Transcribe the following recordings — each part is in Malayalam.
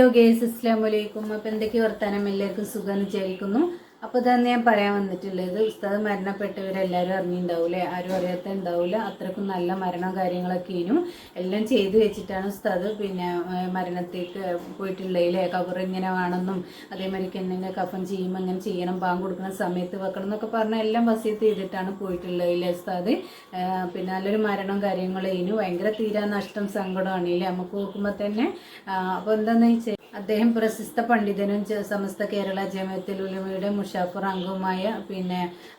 ഹലോ ഗേസ്, അസ്സലാമലൈക്കും. അപ്പോൾ എന്തൊക്കെ വർത്താനം? എല്ലാവർക്കും സുഖം വിചാരിക്കുന്നു. അപ്പോൾ തന്നെ ഞാൻ പറയാൻ വന്നിട്ടുള്ളത്, ഉസ്താദ് മരണപ്പെട്ടവരെല്ലാവരും അറിഞ്ഞിട്ടുണ്ടാവില്ലേ? ആരും അറിയാത്ത ഉണ്ടാവില്ല. അത്രക്കും നല്ല മരണം കാര്യങ്ങളൊക്കെ ഇനും എല്ലാം ചെയ്തു വെച്ചിട്ടാണ് ഉസ്താദ് മരണത്തേക്ക് പോയിട്ടുള്ളതില്ലേ. കബർ ഇങ്ങനെ വേണമെന്നും അതേമാതിരി എന്നെ കഫൻ ചെയ്യുമ്പോൾ ഇങ്ങനെ ചെയ്യണം, ബാങ്ക് കൊടുക്കുന്ന സമയത്ത് വെക്കണം എന്നൊക്കെ പറഞ്ഞാൽ എല്ലാം വസിയത്ത് ചെയ്തിട്ടാണ് പോയിട്ടുള്ളതില്ലേ ഉസ്താദ്. നല്ലൊരു മരണം കാര്യങ്ങളും ഇനും ഭയങ്കര തീരാ നഷ്ടം സങ്കടമാണ് ഇല്ലേ നമുക്ക് നോക്കുമ്പോൾ തന്നെ. അപ്പോൾ എന്താണെന്ന് വെച്ചാൽ അദ്ദേഹം പ്രശസ്ത പണ്ഡിതനും സമസ്ത കേരള ജമിഅത്തുൽ ഉലമയുടെ മുഷാഫർ അംഗവുമായ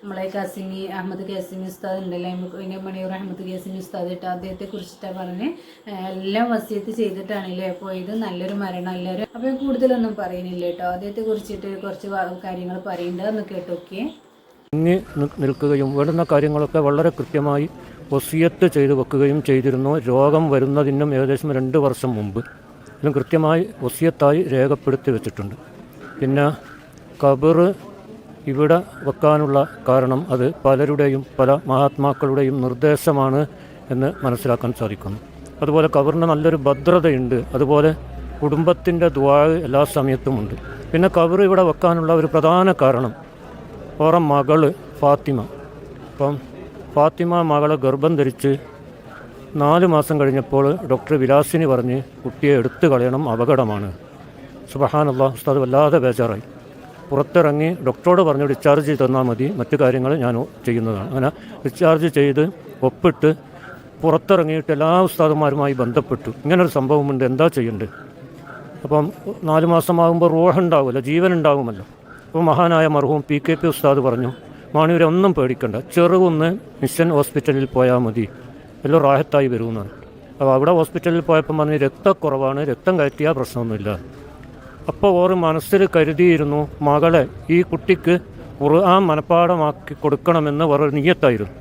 നമ്മളെ കാസിമി അഹമ്മദ് കാസിമി ഉസ്താദ് ഉണ്ടല്ലോ, മണിയൂർ അഹമ്മദ് കാസിമി ഉസ്താദ് ഇട്ട് അദ്ദേഹത്തെ കുറിച്ചിട്ടാണ് പറഞ്ഞ് എല്ലാം വസിയത്ത് ചെയ്തിട്ടാണല്ലേ പോയത്. നല്ലൊരു മരണം എല്ലാവരും. അപ്പോൾ കൂടുതലൊന്നും പറയുന്നില്ല കേട്ടോ. അദ്ദേഹത്തെ കുറിച്ചിട്ട് കുറച്ച് കാര്യങ്ങൾ പറയുന്നുണ്ട്, കേട്ടോക്കെ. നിൽക്കുകയും വേണ്ടുന്ന കാര്യങ്ങളൊക്കെ വളരെ കൃത്യമായി വസിയത്ത് ചെയ്തു വെക്കുകയും ചെയ്തിരുന്നു. രോഗം വരുന്നതിനും ഏകദേശം 2 വർഷം മുമ്പ് ഇതിലും കൃത്യമായി വസിയത്തായി രേഖപ്പെടുത്തി വെച്ചിട്ടുണ്ട്. പിന്നെ ഖബർ ഇവിടെ വെക്കാനുള്ള കാരണം അത് പലരുടെയും പല മഹാത്മാക്കളുടെയും നിർദ്ദേശമാണ് എന്ന് മനസ്സിലാക്കാൻ സാധിക്കുന്നു. അതുപോലെ ഖബറിന് നല്ലൊരു ഭദ്രതയുണ്ട്. അതുപോലെ കുടുംബത്തിൻ്റെ ദുആ എല്ലാ സമയത്തുമുണ്ട്. പിന്നെ ഖബർ ഇവിടെ വെക്കാനുള്ള ഒരു പ്രധാന കാരണം ഓരോ മകള് ഫാത്തിമ. ഫാത്തിമ മകളെ ഗർഭം ധരിച്ച് 4 മാസം കഴിഞ്ഞപ്പോൾ ഡോക്ടർ വിലാസിനി പറഞ്ഞ് കുട്ടിയെ എടുത്തു കളയണം, അപകടമാണ്. സുബ്ഹാനല്ലാഹ്, ഉസ്താദ് വല്ലാതെ ബേജാറായി. പുറത്തിറങ്ങി ഡോക്ടറോട് പറഞ്ഞു ഡിസ്ചാർജ് തന്നാൽ മതി, മറ്റു കാര്യങ്ങൾ ഞാൻ ചെയ്യുന്നതാണ്. അങ്ങനെ ഡിസ്ചാർജ് ചെയ്ത് ഒപ്പിട്ട് പുറത്തിറങ്ങിയിട്ട് എല്ലാ ഉസ്താദുമാരുമായി ബന്ധപ്പെട്ടു. ഇങ്ങനൊരു സംഭവമുണ്ട്, എന്താ ചെയ്യേണ്ടത്? 4 മാസമാകുമ്പോൾ റൂഹ് ഉണ്ടാവുമല്ലോ, ജീവൻ ഉണ്ടാകുമല്ലോ. അപ്പോൾ മഹാനായ മർഹൂം PKP ഉസ്താദ് പറഞ്ഞു, മാണിയൂരെ ഒന്നും പേടിക്കണ്ട, ചെറുകുന്ന് മിഷൻ ഹോസ്പിറ്റലിൽ പോയാൽ മതി, എല്ലാം റാഹത്തായി വരുമെന്നാണ്. അപ്പോൾ അവിടെ ഹോസ്പിറ്റലിൽ പോയപ്പോൾ പറഞ്ഞ് രക്തക്കുറവാണ്, രക്തം കയറ്റിയാൽ പ്രശ്നമൊന്നുമില്ല. അപ്പോൾ ഓർ മനസ്സിൽ കരുതിയിരുന്നു മകളെ ഈ കുട്ടിക്ക് ഖുർആൻ മനഃപ്പാഠമാക്കി കൊടുക്കണമെന്ന് വേറൊരു നിയ്യത്തായിരുന്നു.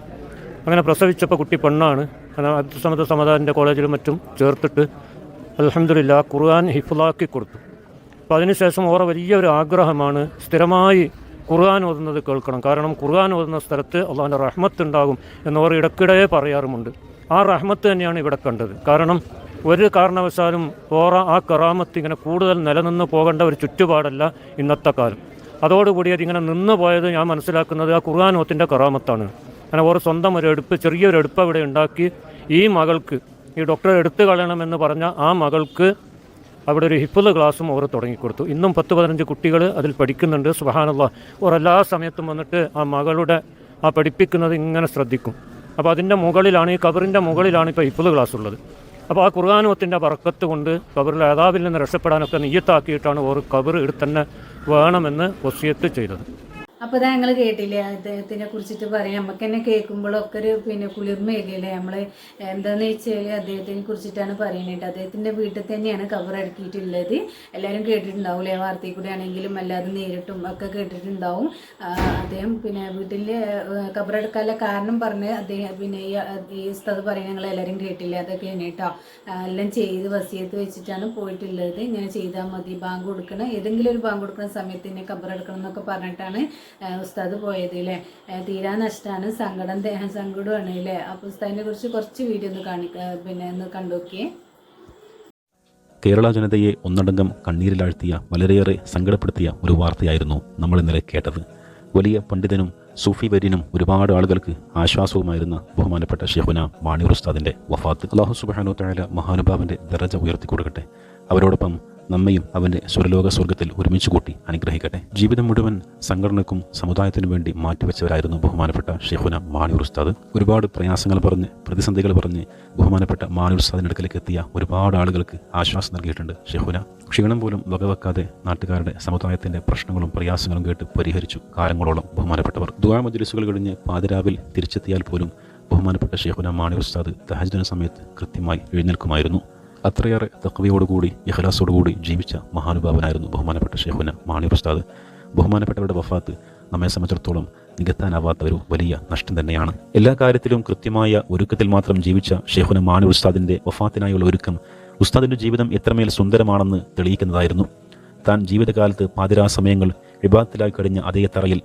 അങ്ങനെ പ്രസവിച്ചപ്പോൾ കുട്ടി പെണ്ണാണ്. അങ്ങനെ അബ്ദുസ്സമദ് സമദാനിൻ്റെ കോളേജിലും മറ്റും ചേർത്തിട്ട് അൽഹംദുലില്ലാ ഖുർആൻ ഹിഫ്ളാക്കി കൊടുത്തു. അപ്പോൾ അതിനുശേഷം ഓറ വലിയൊരു ആഗ്രഹമാണ് സ്ഥിരമായി ഖുർആൻ ഓതുന്നത് കേൾക്കണം. കാരണം ഖുർആൻ ഓതുന്ന സ്ഥലത്ത് അള്ളാഹുവിൻ്റെ റഹ്മത്ത് ഉണ്ടാകും എന്നവർ ഇടയ്ക്കിടെ പറയാറുമുണ്ട്. ആ റഹ്മത്ത് തന്നെയാണ് ഇവിടെ കണ്ടത്. കാരണം ഒരു കാരണവശാലും ഓറ ആ കറാമത്ത് ഇങ്ങനെ കൂടുതൽ നിലനിന്ന് പോകേണ്ട ഒരു ചുറ്റുപാടല്ല ഇന്നത്തെ കാലം. അതോടുകൂടി അതിങ്ങനെ നിന്ന് പോയത് ഞാൻ മനസ്സിലാക്കുന്നത് ആ ഖുർആൻ ഓത്തിൻ്റെ കറാമത്താണ്. അങ്ങനെ ഓർ സ്വന്തം ഒരു എടുപ്പ്, ചെറിയൊരു എടുപ്പ് അവിടെ ഉണ്ടാക്കി ഈ മകൾക്ക്, ഈ ഡോക്ടറെ എടുത്തു കളയണമെന്ന് പറഞ്ഞ ആ മകൾക്ക് അവിടെ ഒരു ഹിഫ്ള് ക്ലാസ്സും അവർ തുടങ്ങിക്കൊടുത്തു. ഇന്നും 10-15 കുട്ടികൾ അതിൽ പഠിക്കുന്നുണ്ട്. സുബ്ഹാനല്ലാഹ്, അവർ എല്ലാ സമയത്തും വന്നിട്ട് ആ മകളുടെ ആ പഠിപ്പിക്കുന്നത് ഇങ്ങനെ ശ്രദ്ധിക്കും. അപ്പോൾ അതിൻ്റെ മുകളിലാണ്, ഈ ഖബറിൻ്റെ മുകളിലാണ് ഇപ്പോൾ ഹിഫ്ള് ക്ലാസ് ഉള്ളത്. അപ്പോൾ ആ ഖുർആനത്തിൻ്റെ ബറക്കത്ത് കൊണ്ട് ഖബറിലെ അദാബിൽ നിന്ന് രക്ഷപ്പെടാനൊക്കെ നിയ്യത്താക്കിയിട്ടാണ് ഒരു ഖബർ ഇവിടെ തന്നെ വേണമെന്ന് വസിയത്ത് ചെയ്തത്. അപ്പോൾ ഇതാ ഞങ്ങൾ കേട്ടില്ലേ അദ്ദേഹത്തിനെ കുറിച്ചിട്ട് പറയാം. നമുക്ക് തന്നെ കേൾക്കുമ്പോഴൊക്കെ ഒരു കുളിർമയില്ലേ. നമ്മൾ എന്താണെന്ന് വെച്ചാൽ അദ്ദേഹത്തിനെ കുറിച്ചിട്ടാണ് പറയുന്നത്. അദ്ദേഹത്തിൻ്റെ വീട്ടിൽ തന്നെയാണ് ഖബർ അടുക്കിയിട്ടുള്ളത്. എല്ലാവരും കേട്ടിട്ടുണ്ടാവില്ലേ, വാർത്തയിൽ കൂടെ ആണെങ്കിലും അല്ലാതെ നേരിട്ടും ഒക്കെ കേട്ടിട്ടുണ്ടാവും. അദ്ദേഹം വീട്ടിൽ ഖബറെടുക്കാനുള്ള കാരണം പറഞ്ഞ് അദ്ദേഹം ഈ ഉസ്താദ് പറയുന്നത് ഞങ്ങൾ എല്ലാവരും കേട്ടില്ലേ, അതൊക്കെ തന്നെ കേട്ടോ. എല്ലാം ചെയ്ത് വസിയത്ത് വെച്ചിട്ടാണ് പോയിട്ടുള്ളത്. ഇങ്ങനെ ചെയ്താൽ മതി, ബാങ്ക് കൊടുക്കണം, ഏതെങ്കിലും ഒരു ബാങ്ക് കൊടുക്കുന്ന സമയത്ത് തന്നെ ഖബറെടുക്കണം എന്നൊക്കെ പറഞ്ഞിട്ടാണ് ഉസ്താദ് പോയത് അല്ലേ. തീരാ നഷ്ടമാണ്, സങ്കടമാണ് അല്ലേ. അപ്പോൾ ഉസ്താദിനെ കുറിച്ച് കുറച്ച് വീഡിയോ ഒന്ന് കണ്ടുനോക്കിയേ. കേരള ജനതയെ ഒന്നടങ്കം കണ്ണീരിലാഴ്ത്തിയ, വളരെയേറെ സങ്കടപ്പെടുത്തിയ ഒരു വാർത്തയായിരുന്നു നമ്മൾ ഇന്നലെ കേട്ടത്. വലിയ പണ്ഡിതനും സൂഫി വര്യനും ഒരുപാട് ആളുകൾക്ക് ആശ്വാസവുമായിരുന്ന ബഹുമാനപ്പെട്ട ഷെയ്ഖുന മാണിയൂർ ഉസ്താദിൻ്റെ വഫാത്ത്. അല്ലാഹു സുബ്ഹാനഹു വ തആല മഹാനുഭാവൻ്റെ ദറജ ഉയർത്തി കൊടുക്കട്ടെ. അവരോടൊപ്പം നമ്മയും അവൻ്റെ സ്വർലോക സ്വർഗത്തിൽ ഒരുമിച്ച് കൂട്ടി അനുഗ്രഹിക്കട്ടെ. ജീവിതം മുഴുവൻ സംഘടനക്കും സമുദായത്തിനു വേണ്ടി മാറ്റിവെച്ചവരായിരുന്നു ബഹുമാനപ്പെട്ട ഷെയ്ഖുന മാണിയൂർ ഉസ്താദ്. ഒരുപാട് പ്രയാസങ്ങൾ പറഞ്ഞ്, പ്രതിസന്ധികൾ പറഞ്ഞ് ബഹുമാനപ്പെട്ട മാണിയൂർ ഉസ്താദിൻ്റെ അടുക്കലേക്ക് എത്തിയ ഒരുപാട് ആളുകൾക്ക് ആശ്വാസം നൽകിയിട്ടുണ്ട് ഷെയ്ഖുന. ക്ഷീണം പോലും വകവെക്കാതെ നാട്ടുകാരുടെ സമുദായത്തിൻ്റെ പ്രശ്നങ്ങളും പ്രയാസങ്ങളും കേട്ട് പരിഹരിച്ചു കാലങ്ങളോളം ബഹുമാനപ്പെട്ടവർ. ദുആ മജ്‌ലിസുകൾ കഴിഞ്ഞ് പാതിരാവിൽ തിരിച്ചെത്തിയാൽ പോലും ബഹുമാനപ്പെട്ട ഷെയ്ഖുന മാണിയൂർ ഉസ്താദ് തഹജ്ജുദിന് സമയത്ത് കൃത്യമായി എഴുന്നേൽക്കുമായിരുന്നു. അത്രയേറെ തഖ്വയോടുകൂടി ഇഖ്ലാസോടുകൂടി ജീവിച്ച മഹാനുഭാവനായിരുന്നു ബഹുമാനപ്പെട്ട ഷെയ്ഖുന മാണിയൂർ ഉസ്താദ്. ബഹുമാനപ്പെട്ടവരുടെ വഫാത്ത് നമ്മെ സംബന്ധിച്ചിടത്തോളം നികത്താനാവാത്ത ഒരു വലിയ നഷ്ടം തന്നെയാണ്. എല്ലാ കാര്യത്തിലും കൃത്യമായ ഒരുക്കത്തിൽ മാത്രം ജീവിച്ച ഷെയ്ഖുന മാണിയൂർ ഉസ്താദിൻ്റെ വഫാത്തിനായുള്ള ഒരുക്കം ഉസ്താദിൻ്റെ ജീവിതം എത്രമേൽ സുന്ദരമാണെന്ന് തെളിയിക്കുന്നതായിരുന്നു. താൻ ജീവിതകാലത്ത് പാതിരാ സമയങ്ങൾ ഇബാദത്തിലായി കഴിഞ്ഞ അതേ തറയിൽ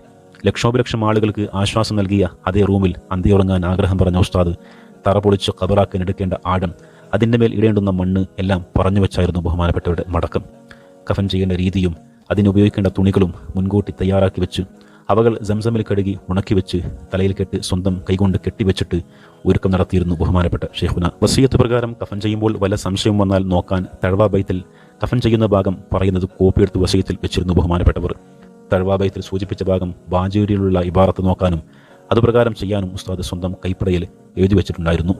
ലക്ഷോപലക്ഷം ആളുകൾക്ക് ആശ്വാസം നൽകിയ അതേ റൂമിൽ അന്തിയുറങ്ങാൻ ആഗ്രഹം പറഞ്ഞ ഉസ്താദ് തറ പൊളിച്ച് ഖബറാക്കാൻ എടുക്കേണ്ട ആഴം, അതിൻ്റെ മേൽ ഇടേണ്ടുന്ന മണ്ണ് എല്ലാം പറഞ്ഞു വെച്ചായിരുന്നു ബഹുമാനപ്പെട്ടവരുടെ മടക്കം. കഫൻ ചെയ്യേണ്ട രീതിയും അതിനുപയോഗിക്കേണ്ട തുണികളും മുൻകൂട്ടി തയ്യാറാക്കി വെച്ച് അവകൾ സംസമിൽ കഴുകി ഉണക്കി വെച്ച് തലയിൽ കെട്ട് സ്വന്തം കൈകൊണ്ട് കെട്ടിവെച്ചിട്ട് ഒരുക്കം നടത്തിയിരുന്നു ബഹുമാനപ്പെട്ട ഷെയ്ഖുന. വസിയത്ത് പ്രകാരം കഫൻ ചെയ്യുമ്പോൾ വല്ല സംശയം വന്നാൽ നോക്കാൻ തഴവാ ബൈത്തിൽ കഫൻ ചെയ്യുന്ന ഭാഗം പറയുന്നത് കോപ്പിയെടുത്ത് വസിയത്തിൽ വെച്ചിരുന്നു ബഹുമാനപ്പെട്ടവർ. തഴവാ ബൈത്തിൽ സൂചിപ്പിച്ച ഭാഗം ബാജൂരിയിലുള്ള ഇബാറത്ത് നോക്കാനും അതുപ്രകാരം ചെയ്യാനും ഉസ്താദ് സ്വന്തം കൈപ്പടയിൽ എഴുതി വെച്ചിട്ടുണ്ടായിരുന്നു.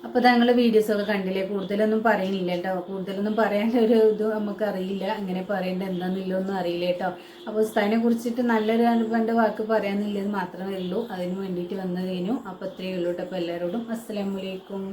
അപ്പോൾ ഞങ്ങൾ വീഡിയോസൊക്കെ കണ്ടില്ലേ, കൂടുതലൊന്നും പറയുന്നില്ല കേട്ടോ. കൂടുതലൊന്നും പറയാൻ ഒരു ഇത് നമുക്ക് അറിയില്ല, അങ്ങനെ പറയേണ്ടത് എന്താണെന്നില്ലൊന്നും അറിയില്ല കേട്ടോ. അപ്പോൾ ഉസ്താദിനെ കുറിച്ചിട്ട് നല്ലൊരു രണ്ട് വാക്ക് പറയാമെന്നുള്ളത് മാത്രമേ ഉള്ളൂ. അതിന് വേണ്ടിയിട്ട് വന്നതേനു. അപ്പോൾ ഇത്രയേ ഉള്ളൂ കേട്ടോ. അപ്പോൾ എല്ലാവരോടും അസ്സലാമു അലൈക്കും.